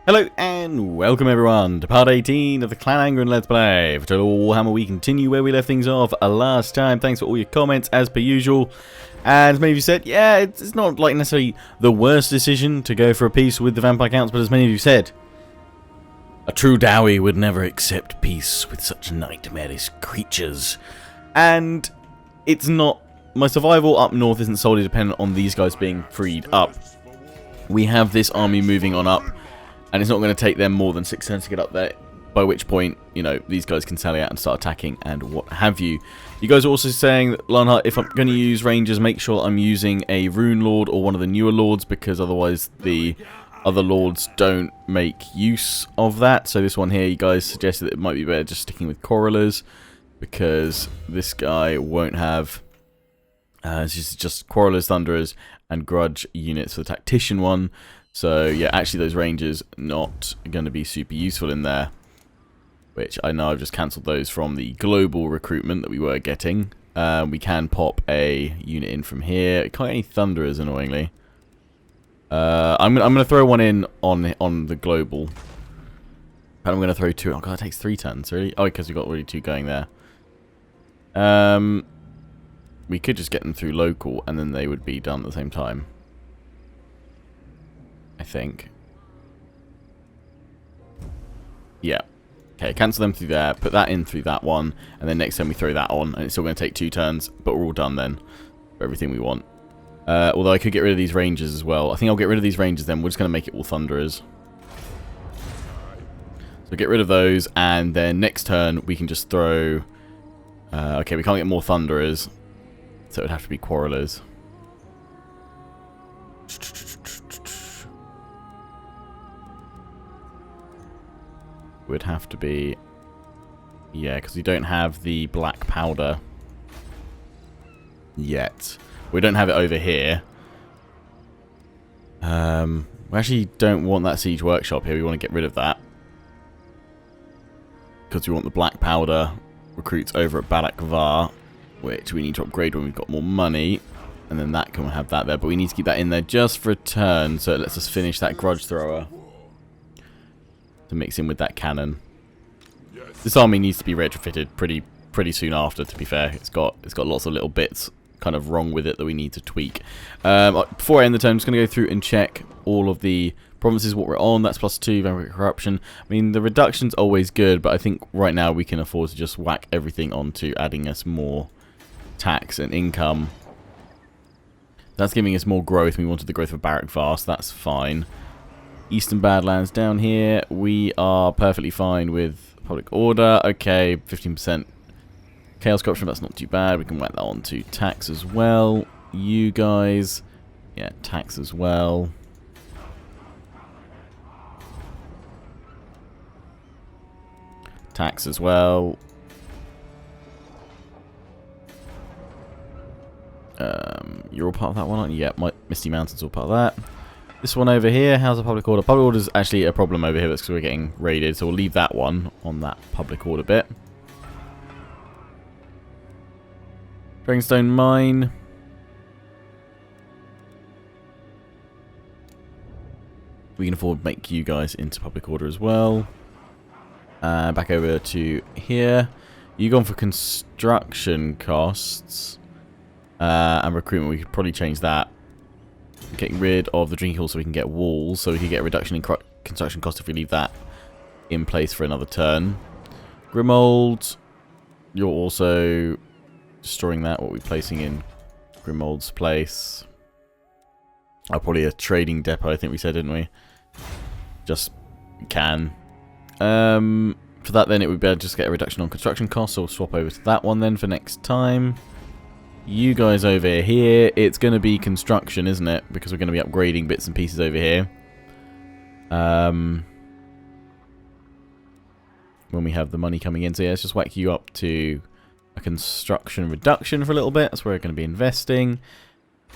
Hello and welcome everyone to part 18 of the Clan Angrund Let's Play. For Total Warhammer, we continue where we left things off last time. Thanks for all your comments as per usual. And as many of you said, yeah, it's not like necessarily the worst decision to go for a peace with the Vampire Counts, but as many of you said, a true Dowie would never accept peace with such nightmarish creatures. And it's not, my survival up north isn't solely dependent on these guys being freed up. We have this army moving on up. And it's not going to take them more than 6 turns to get up there, by which point, you know, these guys can sally out and start attacking and what have you. You guys are also saying that, Lionheart, if I'm going to use Rangers, make sure I'm using a Rune Lord or one of the newer Lords, because otherwise the other Lords don't make use of that. So this one here, you guys suggested that it might be better just sticking with Quarrelers, because this guy won't have... it's just Quarrelers, Thunderers, and Grudge units for the Tactician one. So, yeah, actually those Rangers not going to be super useful in there. Which I know I've just cancelled those from the global recruitment that we were getting. We can pop a unit in from here. Can't get any Thunderers, annoyingly. I'm gonna throw one in on the global. And I'm going to throw two. Oh, God, that takes 3 turns, really? Oh, because we've got already 2 going there. We could just get them through local, and then they would be done at the same time. I think. Yeah. Okay, cancel them through there, put that in through that one, and then next time we throw that on, and it's still going to take 2 turns, but we're all done then for everything we want. Although I could get rid of these Rangers as well. I think I'll get rid of these Rangers then. We're just going to make it all Thunderers. So get rid of those, and then next turn we can just throw... okay, we can't get more Thunderers, so it would have to be Quarrelers. Would have to be, yeah, because we don't have the black powder yet. We don't have it over here. We actually don't want that siege workshop here. We want to get rid of that because we want the black powder recruits over at Balak Var, which we need to upgrade when we've got more money, and then that can have that there. But we need to keep that in there just for a turn, so it lets us finish that grudge thrower to mix in with that cannon. This army needs to be retrofitted pretty soon after, to be fair. It's got lots of little bits kind of wrong with it that we need to tweak. Before I end the turn, I'm just going to go through and check all of the provinces, what we're on. That's +2, Vampire Corruption. I mean, the reduction's always good, but I think right now we can afford to just whack everything onto adding us more tax and income. That's giving us more growth. We wanted the growth of Barak Var, so that's fine. Eastern Badlands down here, we are perfectly fine with public order. Okay, 15% chaos corruption, that's not too bad. We can whack that on to tax as well. You guys, yeah, tax as well. Tax as well. You're all part of that one, aren't you? Yeah, Misty Mountain's all part of that. This one over here, how's the public order? Public order is actually a problem over here, that's because we're getting raided, so we'll leave that one on that public order bit. Dragonstone Mine. We can afford to make you guys into public order as well. Back over to here. You've gone for construction costs and recruitment. We could probably change that. Getting rid of the drinking hall so we can get walls, so we can get a reduction in construction cost if we leave that in place for another turn. Grimold, you're also destroying that. What are we placing in Grimold's place? Oh, probably a trading depot, I think we said, didn't we? Just can. For that then it would be better just get a reduction on construction costs, so we'll swap over to that one then for next time. You guys over here, it's going to be construction, isn't it? Because we're going to be upgrading bits and pieces over here. When we have the money coming in. So yeah, let's just whack you up to a construction reduction for a little bit. That's where we're going to be investing.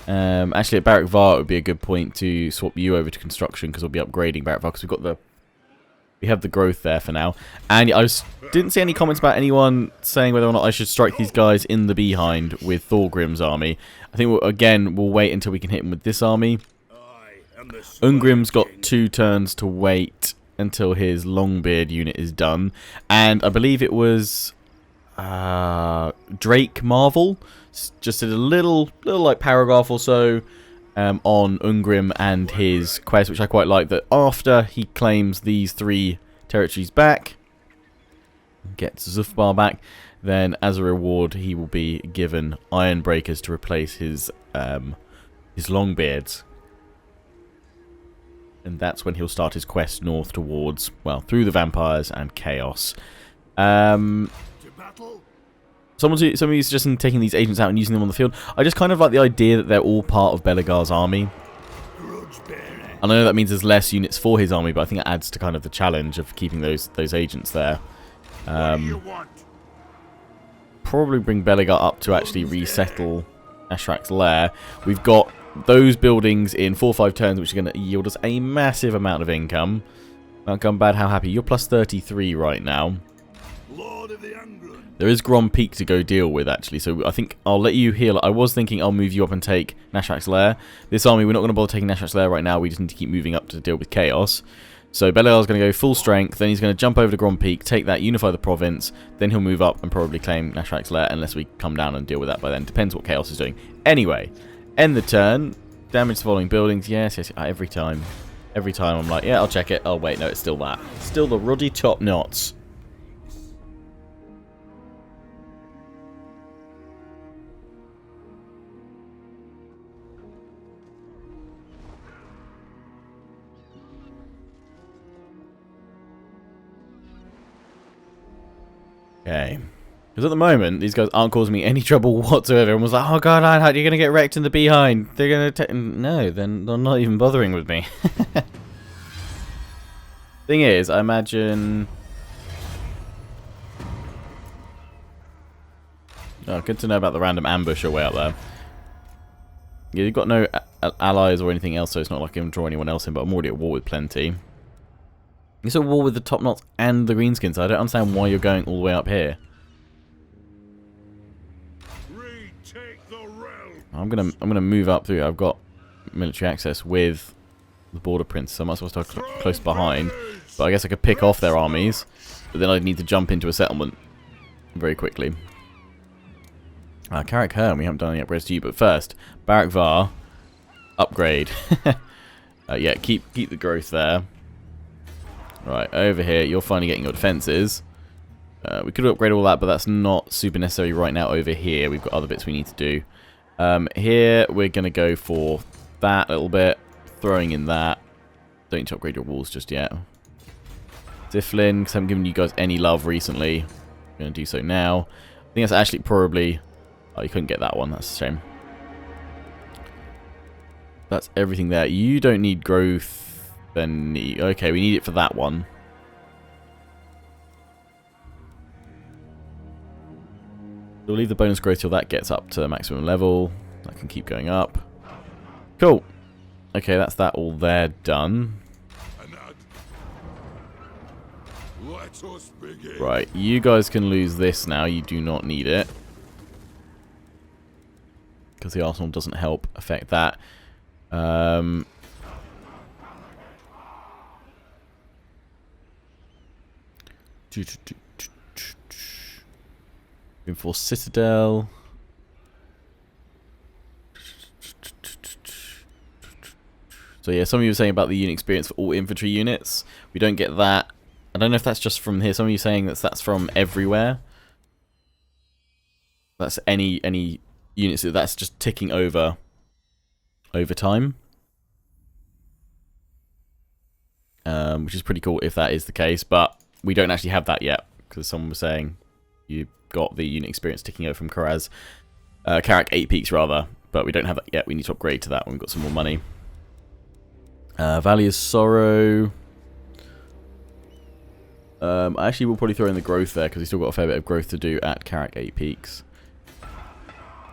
Actually, at Barak Var, it would be a good point to swap you over to construction, because we'll be upgrading Barak Var, because we have the growth there for now. And I didn't see any comments about anyone saying whether or not I should strike these guys in the behind with Thorgrim's army. I think, we'll wait until we can hit him with this army. Ungrim's got 2 turns to wait until his Longbeard unit is done. And I believe it was Drake Marvel just did a little like paragraph or so on Ungrim and his quest, which I quite like, that after he claims these 3 territories back, gets Zufbar back, then as a reward he will be given Iron Breakers to replace his Longbeards. And that's when he'll start his quest north towards, well, through the vampires and chaos. Some of you suggesting taking these agents out and using them on the field. I just kind of like the idea that they're all part of Belegar's army. I know that means there's less units for his army, but I think it adds to kind of the challenge of keeping those agents there. Probably bring Belegar up to actually resettle Ashrak's lair. We've got those buildings in 4 or 5 turns, which are going to yield us a massive amount of income. Mount Gunbad, how happy? You're plus 33 right now. Lord of the Angrund. There is Grom Peak to go deal with, actually, so I think I'll let you heal. I was thinking I'll move you up and take Nashrak's lair. This army, we're not going to bother taking Nashrak's lair right now. We just need to keep moving up to deal with chaos. So Belegar's going to go full strength, then he's going to jump over to Grom Peak, take that, unify the province, then he'll move up and probably claim Nashrak's lair, unless we come down and deal with that by then. Depends what chaos is doing. Anyway, end the turn. Damage the following buildings. Yes, every time. Every time I'm like, yeah, I'll check it. Oh, wait, no, it's still that. Still the ruddy top knots. Okay. Because at the moment, these guys aren't causing me any trouble whatsoever. Everyone's like, oh god, Ironheart, you're going to get wrecked in the behind. They're going to... No, then they're not even bothering with me. Thing is, I imagine... Oh, good to know about the random ambush away up there. Yeah, you've got no allies or anything else, so it's not like I can draw anyone else in, but I'm already at war with plenty. You're at war with the top knots and the greenskins. I don't understand why you're going all the way up here. I'm gonna move up through. I've got military access with the border prince, so I'm not supposed to start close behind. But I guess I could pick off their armies, but then I'd need to jump into a settlement very quickly. Carrick Hearn, we haven't done any upgrades to you, but first, Barak Var, upgrade. Yeah, keep the growth there. Right, over here, you're finally getting your defences. We could upgrade all that, but that's not super necessary right now over here. We've got other bits we need to do. Here, we're going to go for that a little bit. Throwing in that. Don't need to upgrade your walls just yet. Tiflin, because I haven't given you guys any love recently. I'm going to do so now. I think that's actually probably... Oh, you couldn't get that one. That's a shame. That's everything there. You don't need growth. Then okay, we need it for that one. We'll leave the bonus growth till that gets up to maximum level. That can keep going up. Cool. Okay, that's that all there done. Right, you guys can lose this now. You do not need it. Because the arsenal doesn't help affect that. Reinforced Citadel. So yeah, some of you were saying about the unit experience for all infantry units. We don't get that. I don't know if that's just from here. Some of you saying that's from everywhere. That's any units that's just ticking over time. Which is pretty cool if that is the case, but we don't actually have that yet because someone was saying you got the unit experience ticking over from Karak 8 Peaks rather, but we don't have that yet. We need to upgrade to that when we've got some more money. Valley of Sorrow. I actually will probably throw in the growth there because we've still got a fair bit of growth to do at Karak 8 Peaks.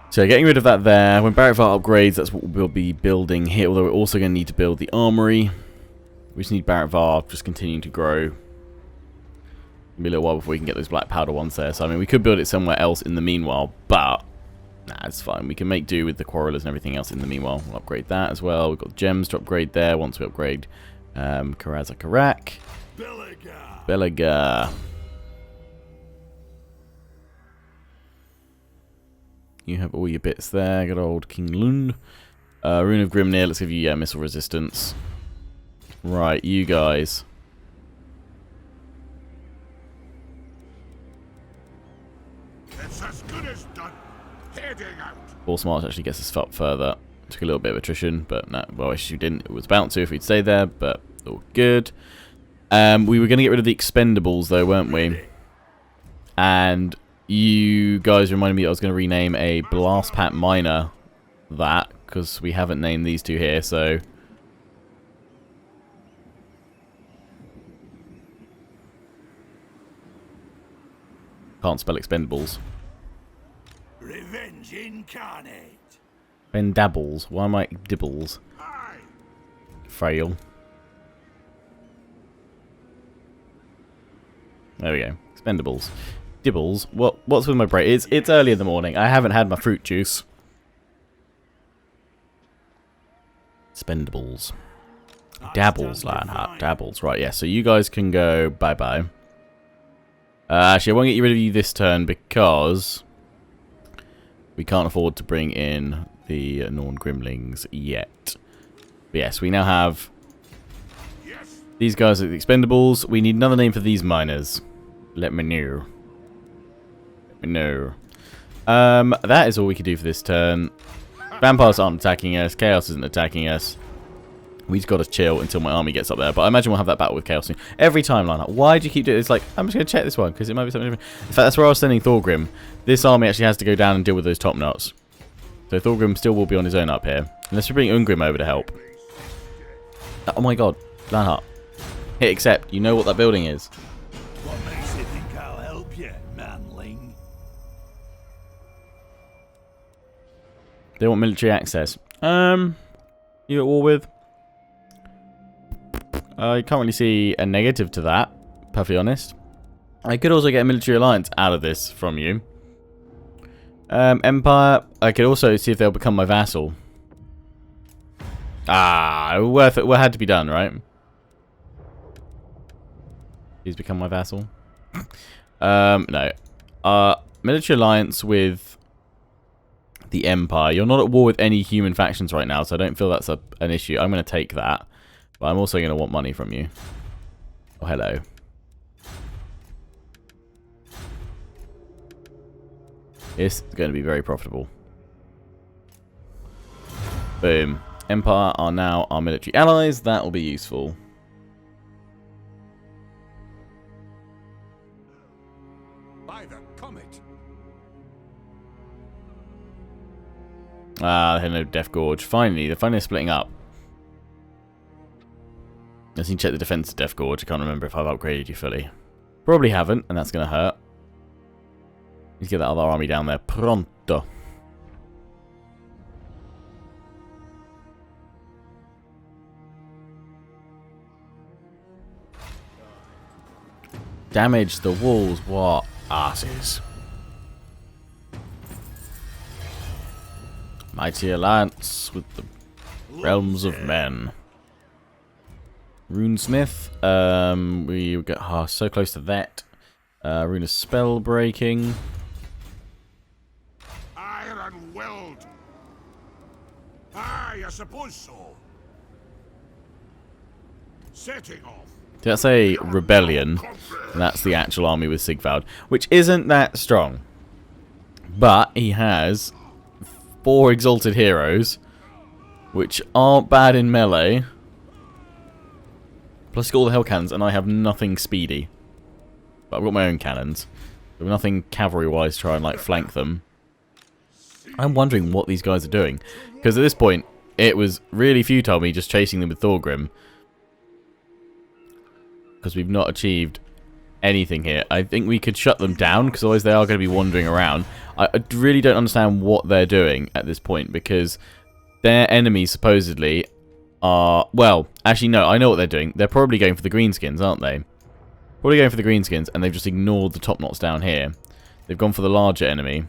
So getting rid of that there. When Barakvar upgrades, that's what we'll be building here, although we're also going to need to build the armory. We just need Barakvar just continuing to grow. It'll be a little while before we can get those black powder ones there. So I mean, we could build it somewhere else in the meanwhile, but nah, it's fine. We can make do with the Quarrelers and everything else in the meanwhile. We'll upgrade that as well. We've got gems to upgrade there once we upgrade Karazakarak. Belagar. You have all your bits there. Good old King Lund. Rune of Grimnir. Let's give you missile resistance. Right, you guys. It's as good as done. Heading out. Force March actually gets us up further. Took a little bit of attrition, but no, well, actually didn't. It was about to if we'd stayed there, but all good. We were going to get rid of the expendables, though, weren't we? And you guys reminded me that I was going to rename a Blast Pack Miner that, because we haven't named these two here, so... Can't spell expendables. Revenge incarnate. Expendables. Why am I dibbles? Aye. Frail. There we go. Expendables. Dibbles. What's with my brain? It's early in the morning. I haven't had my fruit juice. Expendables. Dabbles, Lionheart. Dabbles. Right, yeah. So you guys can go bye-bye. Actually, I won't get rid of you this turn because we can't afford to bring in the Norn Grimlings yet. But yes, we now have these guys are the expendables. We need another name for these miners. Let me know. Let me know. That is all we can do for this turn. Vampires aren't attacking us. Chaos isn't attacking us. We just got to chill until my army gets up there. But I imagine we'll have that battle with Chaos soon. Every time, Lionheart. Why do you keep doing it? It's like, I'm just going to check this one, because it might be something different. In fact, that's where I was sending Thorgrim. This army actually has to go down and deal with those top knots. So Thorgrim still will be on his own up here. Unless we bring Ungrim over to help. Oh my god. Lionheart. Hit accept. You know what that building is. What makes you think I'll help you, manling? They want military access. You at war with? I can't really see a negative to that, perfectly honest. I could also get a military alliance out of this from you. Empire, I could also see if they'll become my vassal. Ah, worth it. What had to be done, right? Please become my vassal. No. Military alliance with the Empire. You're not at war with any human factions right now, so I don't feel that's an issue. I'm going to take that. But I'm also going to want money from you. Oh, hello. This is going to be very profitable. Boom. Empire are now our military allies. That will be useful. By the comet. Ah, hello, Death Gorge. Finally, they're finally splitting up. I need to check the defense of Death Gorge. I can't remember if I've upgraded you fully. Probably haven't, and that's going to hurt. Need to get that other army down there. Pronto. Damage the walls. What asses. Mighty alliance with the realms of men. Runesmith. We get so close to that. Rune of spell breaking. Iron weld. Aye, I suppose so. Setting off. That's a rebellion. And that's the actual army with Sigvald, which isn't that strong. But he has 4 exalted heroes, which aren't bad in melee. Plus all the hell cannons, and I have nothing speedy. But I've got my own cannons. But nothing cavalry-wise to try and like flank them. I'm wondering what these guys are doing. Because at this point, it was really futile me just chasing them with Thorgrim. Because we've not achieved anything here. I think we could shut them down, because otherwise they are going to be wandering around. I really don't understand what they're doing at this point, because their enemies supposedly are... Well, actually no, I know what they're doing. They're probably going for the greenskins, aren't they? Probably going for the greenskins, and they've just ignored the top knots down here. They've gone for the larger enemy.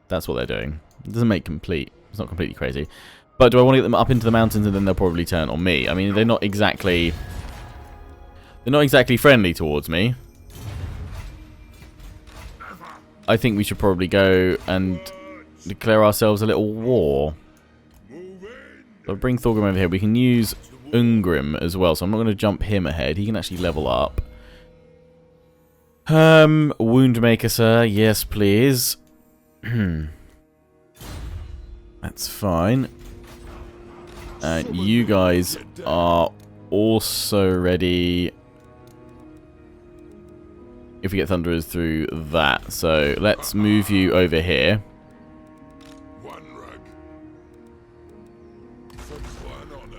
That's what they're doing. It doesn't make complete... It's not completely crazy. But do I want to get them up into the mountains, and then they'll probably turn on me? I mean, they're not exactly... They're not exactly friendly towards me. I think we should probably go and declare ourselves a little war. I'll bring Thorgrim over here. We can use Angrund as well, so I'm not going to jump him ahead. He can actually level up. Woundmaker, sir. Yes, please. That's fine. And you guys are also ready if we get Thunderers through that. So let's move you over here.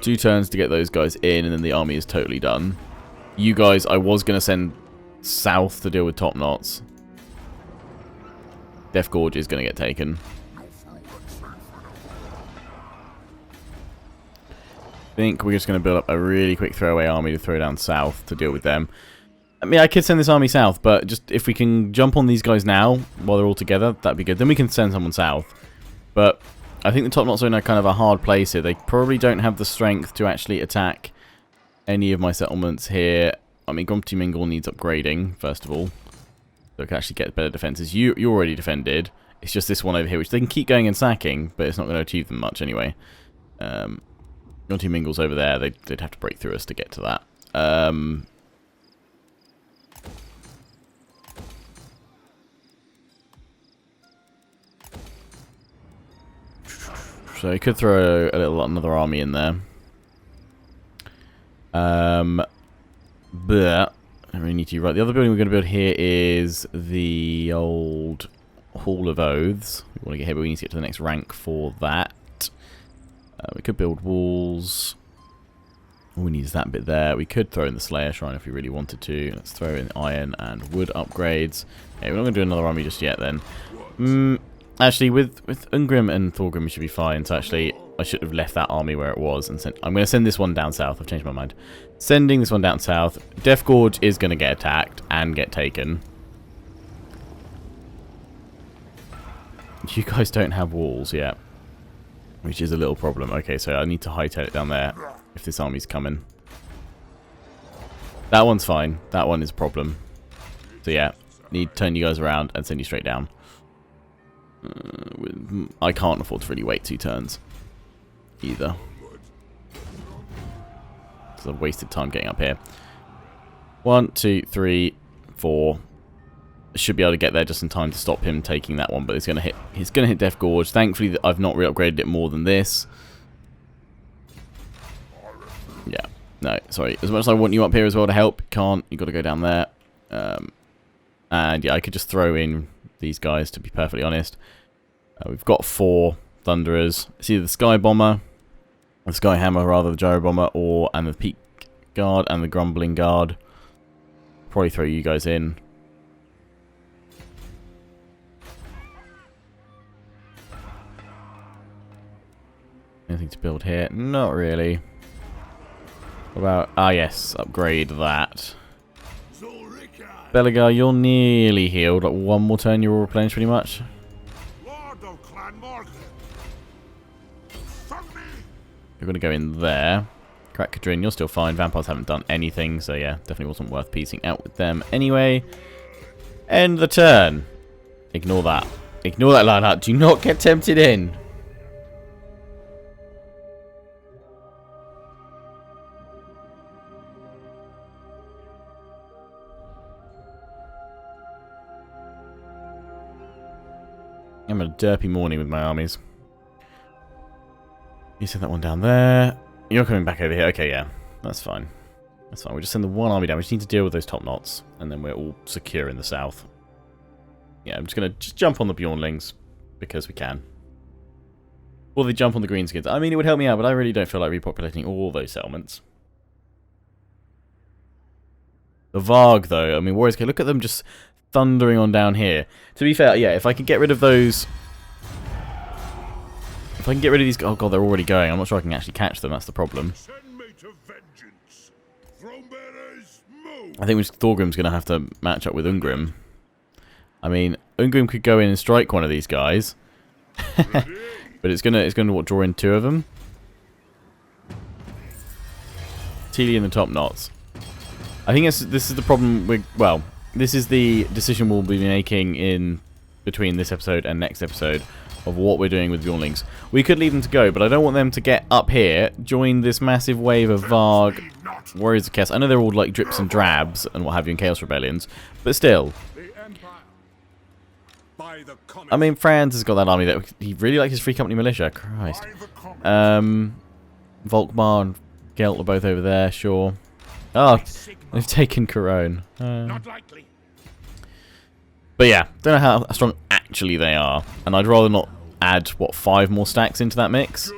2 turns to get those guys in, and then the army is totally done. You guys, I was going to send south to deal with top knots. Death Gorge is going to get taken. I think we're just going to build up a really quick throwaway army to throw down south to deal with them. I mean, I could send this army south, but just if we can jump on these guys now while they're all together, that'd be good. Then we can send someone south. But I think the top knots are in a kind of a hard place here. They probably don't have the strength to actually attack any of my settlements here. I mean, Grumpty Mingle needs upgrading, first of all. So it can actually get better defenses. You're already defended. It's just this one over here, which they can keep going and sacking, but it's not going to achieve them much anyway. Grumpty Mingle's over there. They'd have to break through us to get to that. So I could throw another army in there. But I really need to write. The other building we're going to build here is the old Hall of Oaths. We want to get here, but we need to get to the next rank for that. We could build walls. All we need is that bit there. We could throw in the Slayer Shrine if we really wanted to. Let's throw in iron and wood upgrades. Okay, we're not going to do another army just yet then. Actually, with Angrund and Thorgrim, we should be fine. So actually, I should have left that army where it was and sent. I'm going to send this one down south. I've changed my mind. Sending this one down south. Death Gorge is going to get attacked and get taken. You guys don't have walls yet, which is a little problem. Okay, so I need to hightail it down there if this army's coming. That one's fine. That one is a problem. So yeah, need to turn you guys around and send you straight down. I can't afford to really wait 2 turns either. So I've wasted time getting up here. 1, 2, 3, 4. Should be able to get there just in time to stop him taking that one, but it's gonna hit. He's gonna hit Death Gorge. Thankfully, I've not re-upgraded it more than this. Yeah, no, sorry. As much as I want you up here as well to help, can't. You got to go down there. And yeah, I could just throw in these guys, to be perfectly honest. We've got 4 Thunderers. It's either the Sky Bomber, the Sky Hammer, rather, the Gyro Bomber, and the Peak Guard and the Grumbling Guard. Probably throw you guys in. Anything to build here? Not really. What about... Ah, yes. Upgrade that. Belagar, you're nearly healed. Like, one more turn, you're all replenished pretty much. You're going to go in there. Crack Kadrin, you're still fine. Vampires haven't done anything, so yeah, definitely wasn't worth piecing out with them. Anyway, end the turn. Ignore that. Ignore that, Lionheart. Do not get tempted in. I'm in a derpy morning with my armies. You send that one down there. You're coming back over here. Okay, yeah. That's fine. That's fine. We'll just send the one army down. We just need to deal with those top knots. And then we're all secure in the south. Yeah, I'm just going to jump on the Bjornlings. Because we can. Or they jump on the Greenskins. I mean, it would help me out, but I really don't feel like repopulating all those settlements. The Varg, though. I mean, Warriors, look at them just thundering on down here. To be fair, yeah, if I can get rid of those... If I can get rid of these... Oh, God, they're already going. I'm not sure I can actually catch them. That's the problem. I think Thorgrim's going to have to match up with Angrund. I mean, Angrund could go in and strike one of these guys. But it's going to draw in 2 of them. Teely in the top knots. I think this is the problem with, well, this is the decision we'll be making in between this episode and next episode of what we're doing with Bjornlings. We could leave them to go, but I don't want them to get up here, join this massive wave of Varg, Warriors of Chaos. I know they're all like drips and drabs and what have you in Chaos Rebellions, but still. I mean, Franz has got that army that he really likes his Free Company Militia. Christ. Volkmar and Gelt are both over there, sure. Oh, they've taken Corone. But yeah, don't know how strong actually they are. And I'd rather not add, what, 5 more stacks into that mix?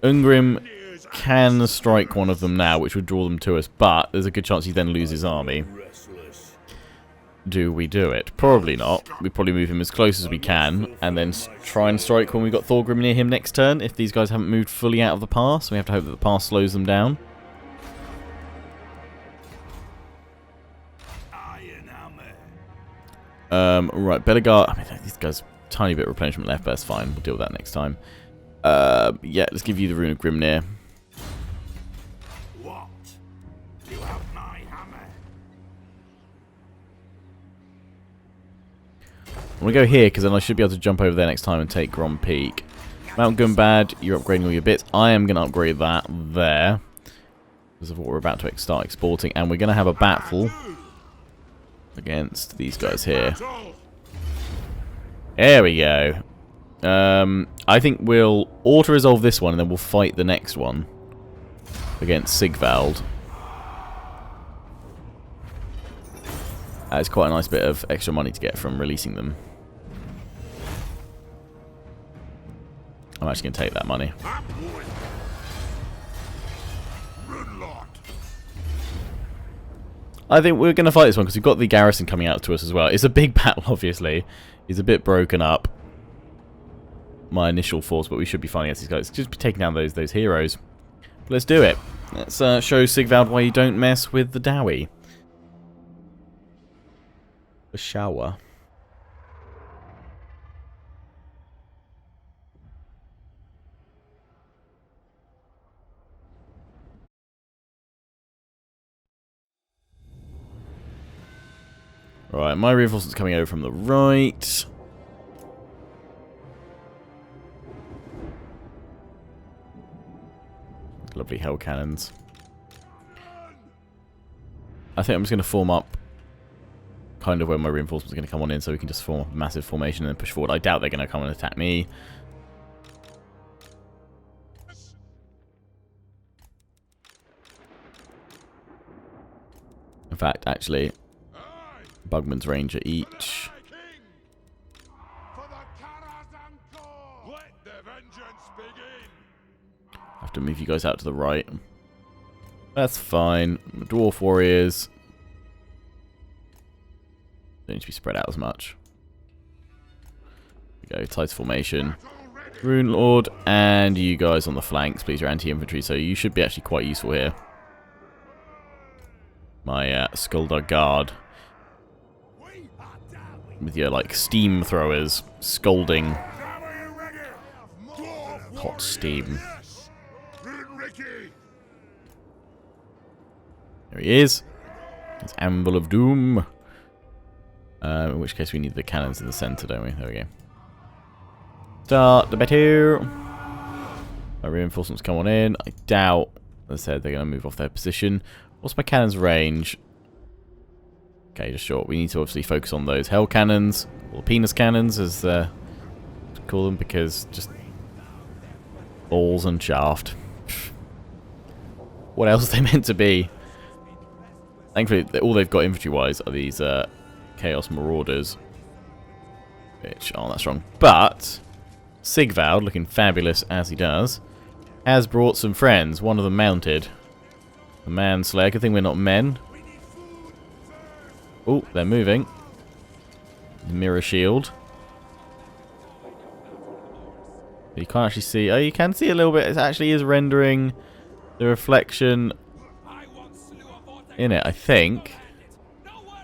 Ungrim can strike one of them now, which would draw them to us, but there's a good chance he then loses his army. Do we do it? Probably not. We probably move him as close as we can, and then try and strike when we've got Thorgrim near him next turn, if these guys haven't moved fully out of the pass. We have to hope that the pass slows them down. Right, Belegar. I mean, these guys, tiny bit of replenishment left, but that's fine. We'll deal with that next time. Yeah, let's give you the Rune of Grimnir. What? You have my hammer. I'm going to go here, because then I should be able to jump over there next time and take Grom Peak. Mount Gunbad, you're upgrading all your bits. I am going to upgrade that there, because of what we're about to start exporting. And we're going to have a battle against these guys here. There we go. I think we'll auto-resolve this one, and then we'll fight the next one against Sigvald. That's quite a nice bit of extra money to get from releasing them. I'm actually going to take that money. I think we're going to fight this one because we've got the garrison coming out to us as well. It's a big battle, obviously. He's a bit broken up, my initial force, but we should be fighting against these guys. Just be taking down those heroes. But let's do it. Let's show Sigvald why you don't mess with the Dowie. The shower. Right, my reinforcements coming over from the right. Lovely hell cannons. I think I'm just going to form up kind of where my reinforcements are going to come on in, so we can just form a massive formation and then push forward. I doubt they're going to come and attack me. In fact, actually, Bugman's Ranger each. I have to move you guys out to the right. That's fine. Dwarf Warriors don't need to be spread out as much. There we go, tight formation. Rune Lord, and you guys on the flanks, please. You're anti-infantry, so you should be actually quite useful here. My Skuldar Guard. With your, like, steam throwers scalding hot steam. There he is. It's Anvil of Doom. In which case we need the cannons in the centre, don't we? There we go. Start the battle. My reinforcements come on in. I doubt, as I said, they're going to move off their position. What's my cannon's range? Okay, just short. We need to obviously focus on those hell cannons, or penis cannons, as to call them, because just balls and shaft. What else are they meant to be? Thankfully, all they've got infantry-wise are these Chaos Marauders, which aren't that strong. But Sigvald, looking fabulous as he does, has brought some friends. One of them mounted. The Manslayer. Good thing we're not men. Oh, they're moving. The Mirror Shield. But you can't actually see. Oh, you can see a little bit. It actually is rendering the reflection in it, I think.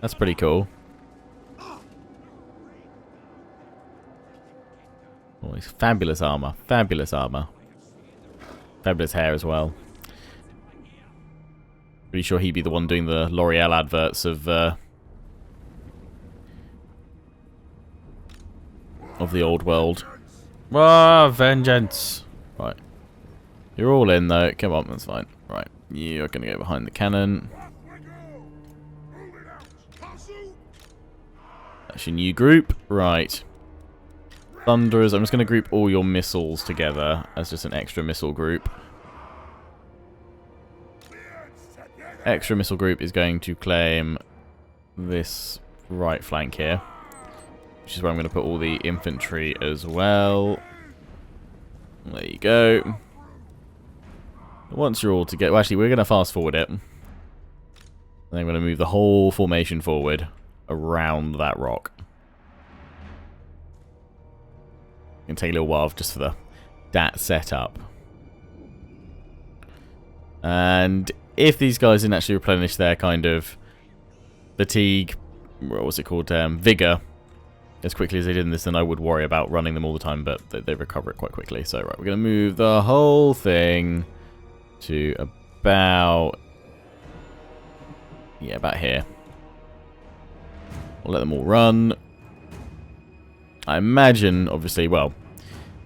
That's pretty cool. Oh, it's fabulous armor. Fabulous armor. Fabulous hair as well. Pretty sure he'd be the one doing the L'Oreal adverts of the old world. Ah, vengeance! Right. You're all in though. Come on, that's fine. Right. You're going to go behind the cannon. That's your new group. Right. Thunderers. I'm just going to group all your missiles together as just an extra missile group. Extra missile group is going to claim this right flank here, which is where I'm going to put all the infantry as well. There you go. Once you're all together... Well, actually, we're going to fast forward it. And then I'm going to move the whole formation forward around that rock. It's going to take a little while just for that setup. And if these guys didn't actually replenish their kind of fatigue, what was it called, vigor, as quickly as they did in this, then I would worry about running them all the time, but they recover it quite quickly. So, right, we're going to move the whole thing to about... yeah, about here. We'll let them all run. I imagine, obviously, well,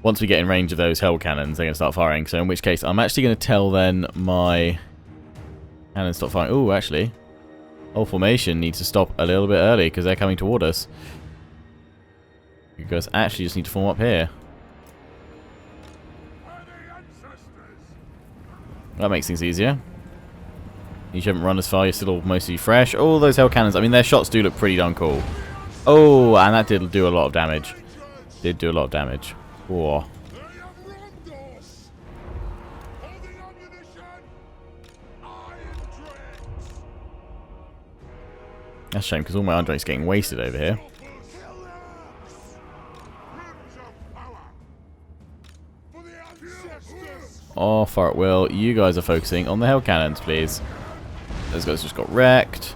once we get in range of those hell cannons, they're going to start firing. So in which case, I'm actually going to tell then my cannons stop firing. Oh, actually, whole formation needs to stop a little bit early because they're coming toward us. You guys actually just need to form up here. That makes things easier. You haven't run as far, you're still mostly fresh. Oh, those hell cannons. I mean, their shots do look pretty darn cool. Oh, and that did do a lot of damage. Did do a lot of damage. Whoa. That's a shame, because all my Andre's getting wasted over here. Oh, far at will. You guys are focusing on the hell cannons, please. Those guys just got wrecked.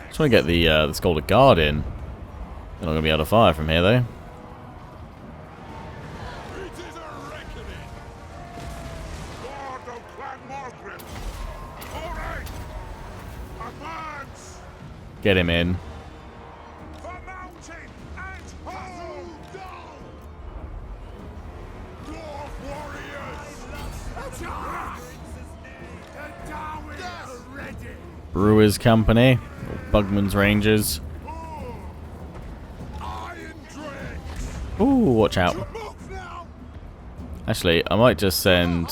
Just want to get the Scalded Guard in. They're not going to be able to fire from here, though. Get him in. Brewers Company, Bugman's Rangers. Ooh, watch out. Actually, I might just send...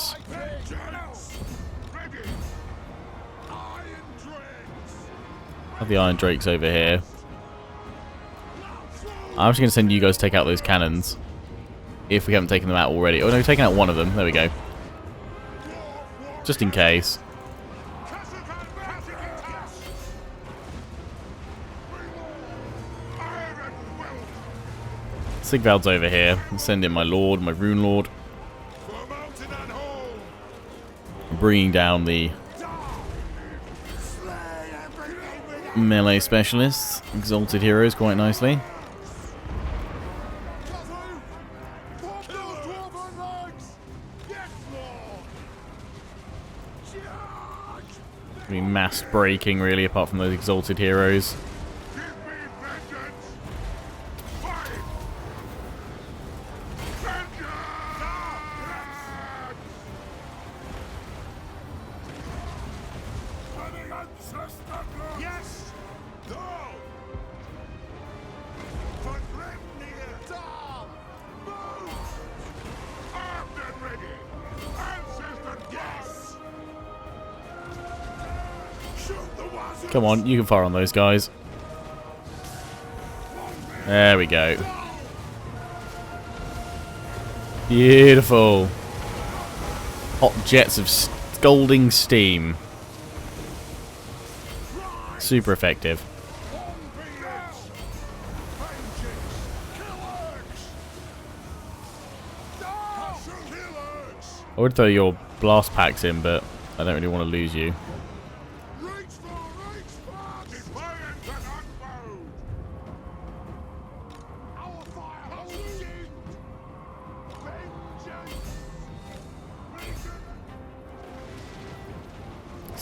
have the Iron Drakes over here. I'm just going to send you guys to take out those cannons. If we haven't taken them out already. Oh no, we've taken out one of them. There we go. Just in case. Sigvald's over here. I'll send in my Lord, my Rune Lord. I'm bringing down the melee specialists, exalted heroes, quite nicely. Mass breaking, really, apart from those exalted heroes. Come on, you can fire on those guys. There we go. Beautiful. Hot jets of scalding steam. Super effective. I would throw your blast packs in, but I don't really want to lose you.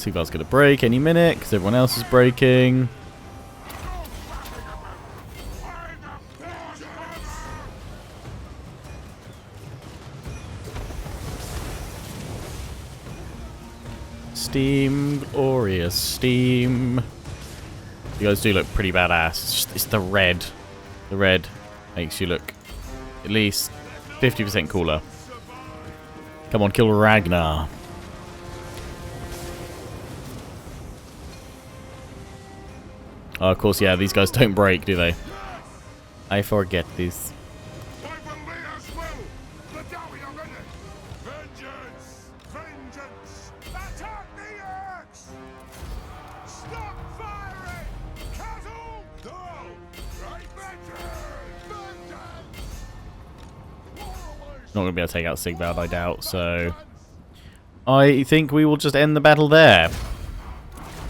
Sigvald's going to break any minute because everyone else is breaking. Steam, glorious steam. You guys do look pretty badass. It's the red. The red makes you look at least 50% cooler. Come on, kill Ragnar. Oh, of course, yeah, these guys don't break, do they? I forget this. Not going to be able to take out Sigvald, I doubt, so I think we will just end the battle there.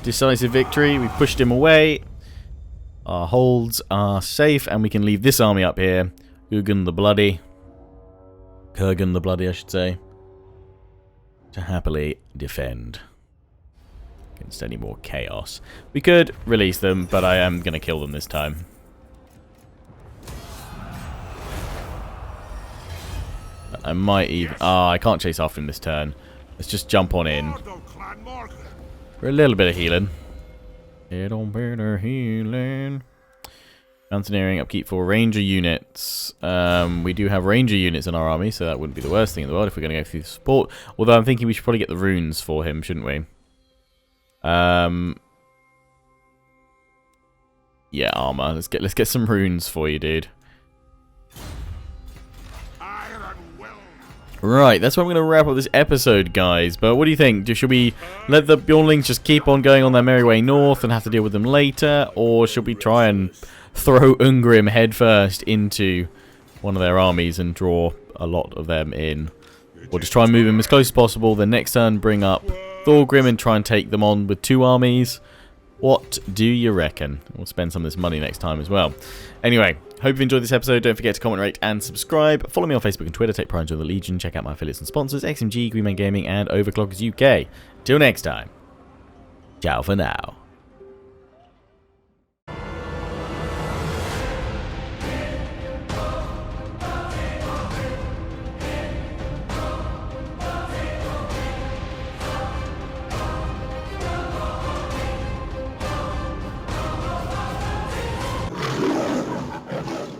Decisive victory, we pushed him away. Our holds are safe, and we can leave this army up here. Kurgan the Bloody, I should say, to happily defend against any more chaos. We could release them, but I am going to kill them this time. I might even... I can't chase after him this turn. Let's just jump on in. For a little bit of healing. Little bit of healing. Mountaineering, upkeep for ranger units. We do have ranger units in our army, so that wouldn't be the worst thing in the world if we're going to go through support. Although I'm thinking we should probably get the runes for him, shouldn't we? Yeah, armor. Let's get some runes for you, dude. Right, that's where I'm going to wrap up this episode, guys. But what do you think? Should we let the Bjornlings just keep on going on their merry way north and have to deal with them later? Or should we try and throw Ungrim headfirst into one of their armies and draw a lot of them in? Or just try and move them as close as possible, then next turn bring up Thorgrim and try and take them on with 2 armies? What do you reckon? We'll spend some of this money next time as well. Anyway, hope you've enjoyed this episode. Don't forget to comment, rate, and subscribe. Follow me on Facebook and Twitter. Take pride in the Legion. Check out my affiliates and sponsors, XMG, Greenman Gaming, and Overclockers UK. Till next time, ciao for now.